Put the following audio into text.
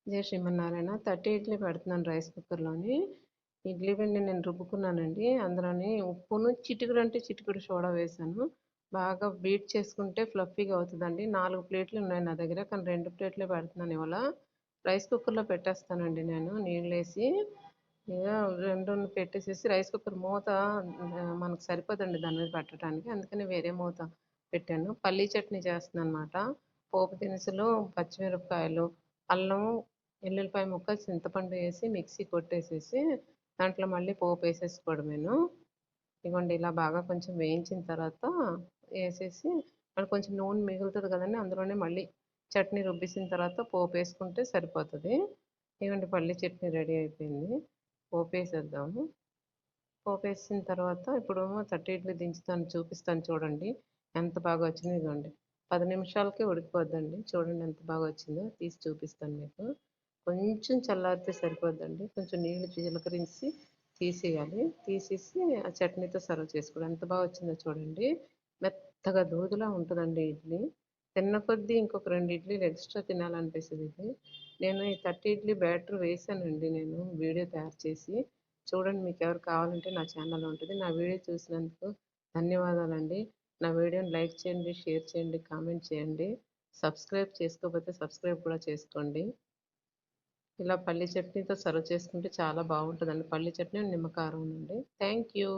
జై శ్రీమన్నారాయణ. 30 ఇడ్లీ పెడుతున్నాను రైస్ కుక్కర్‌లోని. ఇడ్లీ పిండి నేను రుబ్బుకున్నానండి. అందులోని ఉప్పును చిటికెడు అంటే చిటికెడు సోడా వేశాను. బాగా బీట్ చేసుకుంటే ఫ్లఫీగా అవుతదండి. 4 ప్లేట్లు ఉన్నాయి నా దగ్గర. కానీ 2 ప్లేట్లే పెడుతున్నాను ఇవాళ. రైస్ కుక్కర్‌లో పెట్టేస్తానండి నేను నీళ్ళేసి. ఇగ 2 పెట్టేసేసి రైస్ కుక్కర్ మూత మనకు సరిపోదండి దాని మీద పెట్టడానికి. అందుకని వేరే మూత పెట్టాను. పల్లీ చట్నీ చేస్తున్నానన్నమాట. పోపు దినుసులు, పచ్చిమిరపకాయలు, అల్లం, ఎల్లుల్లిపాయ ముక్క, చింతపండు వేసి మిక్సీ కొట్టేసేసి దాంట్లో మళ్ళీ పోపేసేసుకోవడమేను. ఇదిగోండి ఇలా బాగా కొంచెం వేయించిన తర్వాత వేసేసి మళ్ళీ కొంచెం నూనె మిగులుతుంది కదండి, అందులోనే మళ్ళీ చట్నీ రుబ్బేసిన తర్వాత పోపేసుకుంటే సరిపోతుంది. ఇదిగోండి పల్లి చట్నీ రెడీ అయిపోయింది. పోపేసేద్దాము. పోపేసిన తర్వాత ఇప్పుడు 30 ఇడ్లీ దించుతాను చూపిస్తాను చూడండి ఎంత బాగా వచ్చిందో. ఇదిగోండి 10 నిమిషాలకే ఉడికిపోద్దండి. చూడండి ఎంత బాగా వచ్చిందో, తీసి చూపిస్తాను మీకు. కొంచెం చల్లారితే సరిపోద్దండి. కొంచెం నీళ్లు చిలకరించి తీసేయాలి. తీసేసి ఆ చట్నీతో సర్వ్ చేసుకోవడం. ఎంత బాగా వచ్చిందో చూడండి. మెత్తగా దూదులా ఉంటుందండి ఇడ్లీ. తిన్న కొద్దీ ఇంకొక 2 ఇడ్లీలు ఎక్స్ట్రా తినాలనిపిస్తుంది ఇది. నేను ఈ 30 ఇడ్లీ బ్యాటర్ వేసానండి నేను వీడియో తయారు చేసి. చూడండి, మీకు ఎవరు కావాలంటే నా ఛానల్ ఉంటుంది. నా వీడియో చూసినందుకు ధన్యవాదాలండి. నా వీడియోని లైక్ చేయండి, షేర్ చేయండి, కామెంట్ చేయండి. సబ్స్క్రైబ్ చేసుకోకపోతే సబ్స్క్రైబ్ కూడా చేసుకోండి. ఇలా పల్లి చట్నీతో సర్వ్ చేసుకుంటే చాలా బాగుంటుందండి. పల్లి చట్నీ నిమ్మకారం అండి. Thank you.